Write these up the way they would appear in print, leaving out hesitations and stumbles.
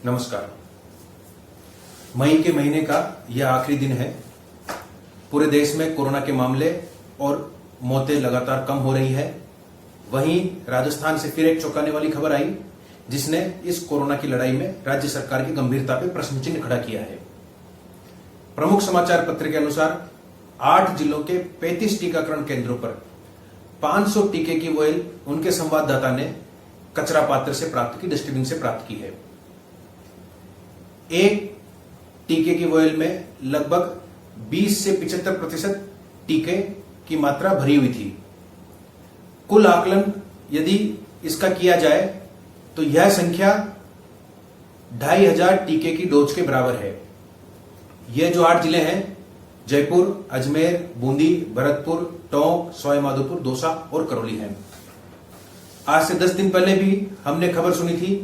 नमस्कार। मई के महीने का यह आखिरी दिन है। पूरे देश में कोरोना के मामले और मौतें लगातार कम हो रही है। वहीं राजस्थान से फिर एक चौंकाने वाली खबर आई, जिसने इस कोरोना की लड़ाई में राज्य सरकार की गंभीरता पर प्रश्न चिन्ह खड़ा किया है। प्रमुख समाचार पत्र के अनुसार 8 जिलों के 35 टीकाकरण केंद्रों पर 500 टीके की वोयल उनके संवाददाता ने कचरा पात्र से प्राप्त की, डस्टबिन से प्राप्त की है। एक टीके की वोयल में लगभग 20 से 75% टीके की मात्रा भरी हुई थी। कुल आकलन यदि इसका किया जाए तो यह संख्या 2500 टीके की डोज के बराबर है। यह जो 8 जिले हैं, जयपुर, अजमेर, बूंदी, भरतपुर, टोंक, सवाई माधोपुर, दौसा और करौली हैं। आज से 10 दिन पहले भी हमने खबर सुनी थी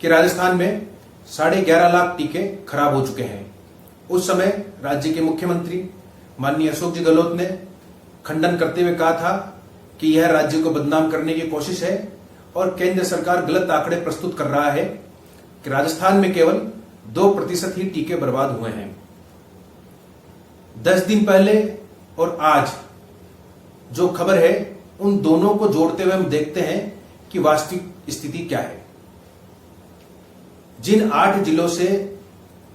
कि राजस्थान में 11.5 लाख टीके खराब हो चुके हैं। उस समय राज्य के मुख्यमंत्री माननीय अशोक जी गहलोत ने खंडन करते हुए कहा था कि यह राज्य को बदनाम करने की कोशिश है और केंद्र सरकार गलत आंकड़े प्रस्तुत कर रहा है कि राजस्थान में केवल 2% ही टीके बर्बाद हुए हैं। 10 दिन पहले और आज जो खबर है, उन दोनों को जोड़ते हुए हम देखते हैं कि वास्तविक स्थिति क्या है। जिन 8 जिलों से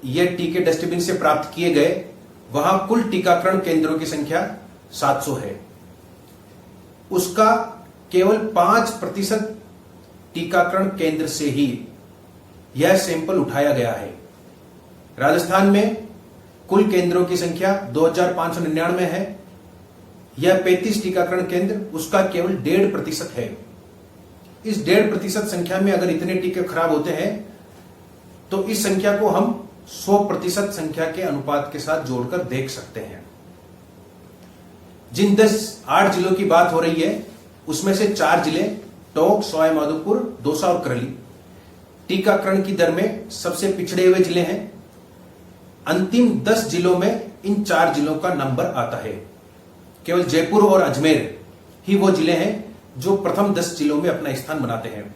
ये टीके डस्टबिन से प्राप्त किए गए, वहां कुल टीकाकरण केंद्रों की संख्या 700 है। उसका केवल 5% टीकाकरण केंद्र से ही यह सैंपल उठाया गया है। राजस्थान में कुल केंद्रों की संख्या 2599 है। यह 35 टीकाकरण केंद्र, उसका केवल 1.5% है। इस 1.5% संख्या में अगर इतने टीके खराब होते हैं तो इस संख्या को हम 100% संख्या के अनुपात के साथ जोड़कर देख सकते हैं। जिन 8 जिलों की बात हो रही है, उसमें से 4 जिले टोंक, सवाई माधोपुर, दौसा और करौली टीकाकरण की दर में सबसे पिछड़े हुए जिले हैं। अंतिम 10 जिलों में इन 4 जिलों का नंबर आता है। केवल जयपुर और अजमेर ही वो जिले हैं जो प्रथम 10 जिलों में अपना स्थान बनाते हैं।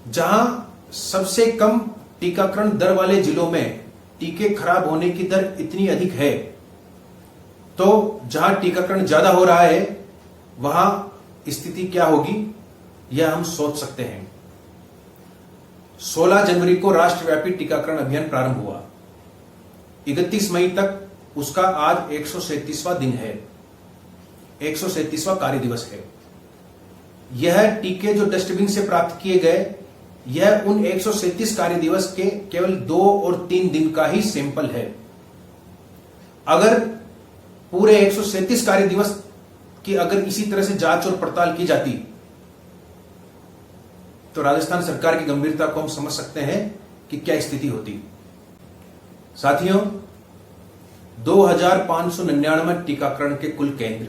जहां सबसे कम टीकाकरण दर वाले जिलों में टीके खराब होने की दर इतनी अधिक है, तो जहां टीकाकरण ज्यादा हो रहा है वहां स्थिति क्या होगी, यह हम सोच सकते हैं। 16 जनवरी को राष्ट्रव्यापी टीकाकरण अभियान प्रारंभ हुआ। 31 मई तक उसका आज 137वां दिन है, 137वां कार्य दिवस है। यह टीके जो डस्टबिन से प्राप्त किए गए, यह उन 137 कार्य दिवस के केवल 2 और 3 दिन का ही सैंपल है। अगर पूरे 137 कार्य दिवस की अगर इसी तरह से जांच और पड़ताल की जाती तो राजस्थान सरकार की गंभीरता को हम समझ सकते हैं कि क्या स्थिति होती। साथियों, 2599 टीकाकरण के कुल केंद्र,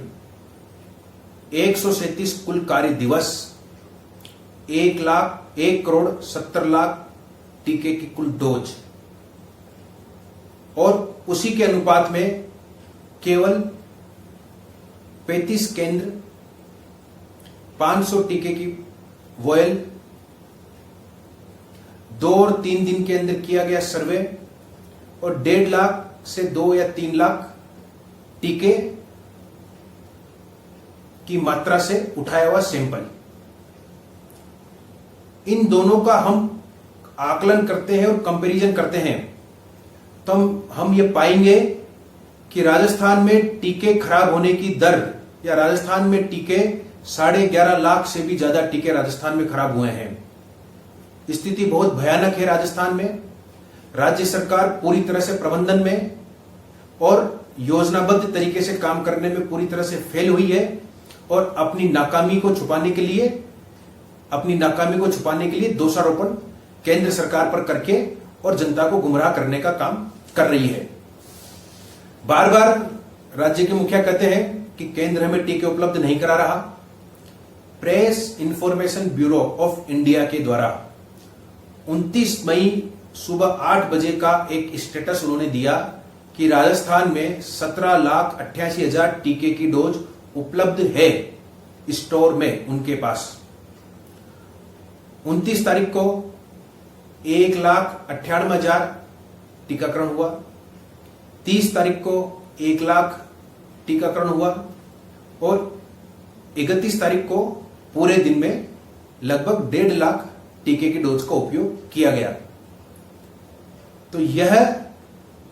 137 कुल कार्य दिवस, 1,70,00,000 टीके की कुल डोज और उसी के अनुपात में केवल 35 केंद्र, 500 टीके की वोयल, 2 और 3 दिन के अंदर किया गया सर्वे और 1.5 लाख से 2 या 3 लाख टीके की मात्रा से उठाया हुआ सैंपल, इन दोनों का हम आकलन करते हैं और कंपैरिजन करते हैं तो हम ये पाएंगे कि राजस्थान में टीके खराब होने की दर, या राजस्थान में टीके 11.5 लाख से भी ज्यादा टीके राजस्थान में खराब हुए हैं। स्थिति बहुत भयानक है। राजस्थान में राज्य सरकार पूरी तरह से प्रबंधन में और योजनाबद्ध तरीके से काम करने में पूरी तरह से फेल हुई है और अपनी नाकामी को छुपाने के लिए दोषारोपण केंद्र सरकार पर करके और जनता को गुमराह करने का काम कर रही है। बार बार राज्य के मुखिया कहते हैं कि केंद्र हमें टीके उपलब्ध नहीं करा रहा। Press information bureau of India के द्वारा 29 मई सुबह 8 बजे का एक स्टेटस उन्होंने दिया कि राजस्थान में 17,88,000 टीके की डोज उपलब्ध है स्टोर में उनके पास। 29 तारीख को 1,98,000 टीकाकरण हुआ। 30 तारीख को 1 लाख टीकाकरण हुआ और 31 तारीख को पूरे दिन में लगभग 1.5 लाख टीके की डोज का उपयोग किया गया। तो यह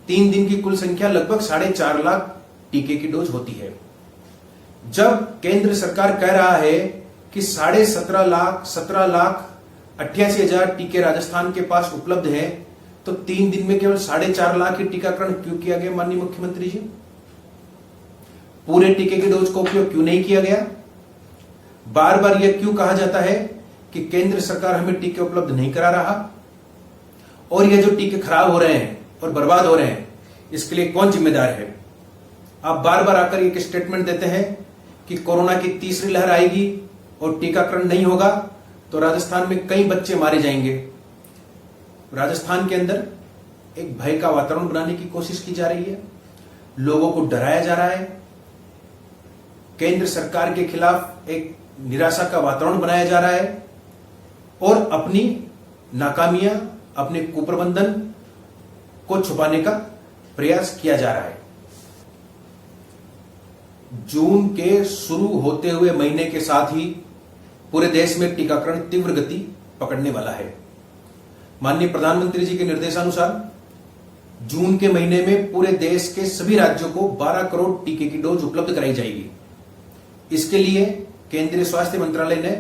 3 दिन की कुल संख्या लगभग 4.5 लाख टीके की डोज होती है। जब केंद्र सरकार कह रहा है कि 17.5 लाख 88,000 टीके राजस्थान के पास उपलब्ध हैं, तो 3 दिन में केवल 4.5 लाख ही टीकाकरण क्यों किया गया माननीय मुख्यमंत्री जी? पूरे टीके की डोज का उपयोग क्यों नहीं किया गया? बार बार यह क्यों कहा जाता है कि केंद्र सरकार हमें टीके उपलब्ध नहीं करा रहा, और यह जो टीके खराब हो रहे हैं और बर्बाद हो रहे हैं, इसके लिए कौन जिम्मेदार है? आप बार बार आकर एक स्टेटमेंट देते हैं कि कोरोना की तीसरी लहर आएगी और टीकाकरण नहीं होगा तो राजस्थान में कई बच्चे मारे जाएंगे। राजस्थान के अंदर एक भय का वातावरण बनाने की कोशिश की जा रही है, लोगों को डराया जा रहा है, केंद्र सरकार के खिलाफ एक निराशा का वातावरण बनाया जा रहा है और अपनी नाकामियां, अपने कुप्रबंधन को छुपाने का प्रयास किया जा रहा है। जून के शुरू होते हुए महीने के साथ ही पूरे देश में टीकाकरण तीव्र गति पकड़ने वाला है। माननीय प्रधानमंत्री जी के निर्देशानुसार जून के महीने में पूरे देश के सभी राज्यों को 12 करोड़ टीके की डोज उपलब्ध कराई जाएगी। इसके लिए केंद्रीय स्वास्थ्य मंत्रालय ने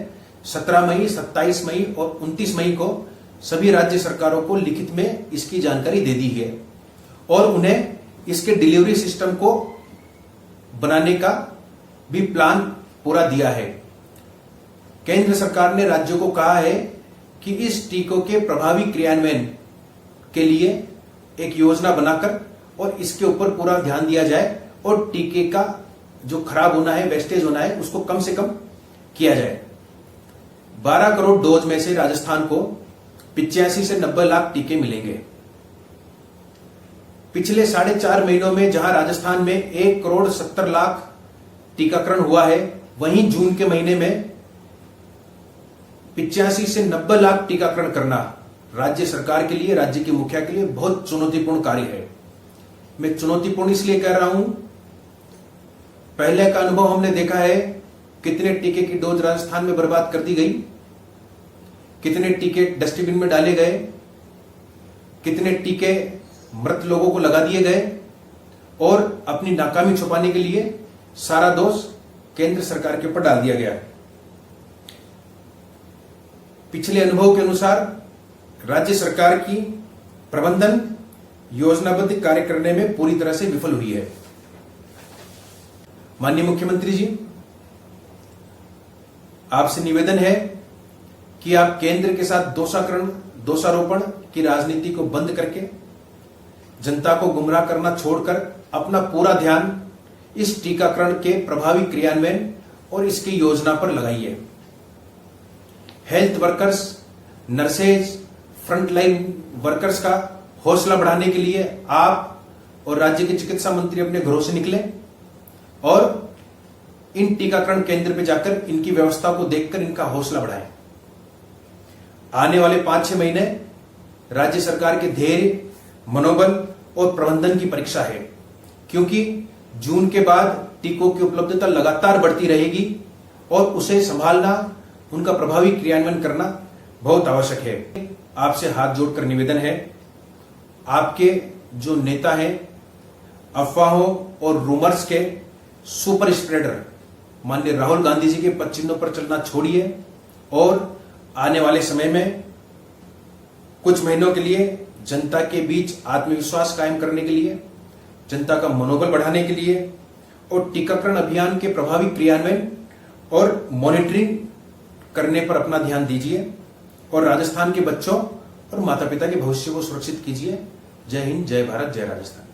17 मई, 27 मई और 29 मई को सभी राज्य सरकारों को लिखित में इसकी जानकारी दे दी है और उन्हें इसके डिलीवरी सिस्टम को बनाने का भी प्लान पूरा दिया है। केंद्र सरकार ने राज्यों को कहा है कि इस टीकों के प्रभावी क्रियान्वयन के लिए एक योजना बनाकर और इसके ऊपर पूरा ध्यान दिया जाए और टीके का जो खराब होना है, वेस्टेज होना है, उसको कम से कम किया जाए। 12 करोड़ डोज में से राजस्थान को 85 से 90 लाख टीके मिलेंगे। पिछले 4.5 महीनों में जहां राजस्थान में 1 करोड़ 70 लाख टीकाकरण हुआ है, वहीं जून के महीने में 85 से 90 लाख टीकाकरण करना राज्य सरकार के लिए, राज्य के मुखिया के लिए बहुत चुनौतीपूर्ण कार्य है। मैं चुनौतीपूर्ण इसलिए कह रहा हूं, पहले का अनुभव हमने देखा है, कितने टीके की डोज राजस्थान में बर्बाद कर दी गई, कितने टीके डस्टबिन में डाले गए, कितने टीके मृत लोगों को लगा दिए गए और अपनी नाकामी छुपाने के लिए सारा दोष केंद्र सरकार के ऊपर डाल दिया गया। पिछले अनुभव के अनुसार राज्य सरकार की प्रबंधन योजनाबद्ध कार्य करने में पूरी तरह से विफल हुई है। माननीय मुख्यमंत्री जी, आपसे निवेदन है कि आप केंद्र के साथ दोषारोपण की राजनीति को बंद करके जनता को गुमराह करना छोड़कर अपना पूरा ध्यान इस टीकाकरण के प्रभावी क्रियान्वयन और इसकी योजना पर लगाइए। Health workers, nurses, frontline workers का हौसला बढ़ाने के लिए आप और राज्य के चिकित्सा मंत्री अपने घरों से निकलें और इन टीकाकरण केंद्र पर जाकर इनकी व्यवस्था को देखकर इनका हौसला बढ़ाएं। आने वाले 5-6 महीने राज्य सरकार के धैर्य, मनोबल और प्रबंधन की परीक्षा है, क्योंकि जून के बाद टीकों की उपलब्धता लगातार बढ़ती रहेगी और उसे संभालना, उनका प्रभावी क्रियान्वयन करना बहुत आवश्यक है। आपसे हाथ जोड़कर निवेदन है, आपके जो नेता हैं, अफवाहों और रूमर्स के सुपर स्प्रेडर माननीय राहुल गांधी जी के पद चिन्हों पर चलना छोड़िए और आने वाले समय में कुछ महीनों के लिए जनता के बीच आत्मविश्वास कायम करने के लिए, जनता का मनोबल बढ़ाने के लिए और टीकाकरण अभियान के प्रभावी क्रियान्वयन और मॉनिटरिंग करने पर अपना ध्यान दीजिए और राजस्थान के बच्चों और माता पिता के भविष्य को सुरक्षित कीजिए। जय हिंद, जय भारत, जय राजस्थान।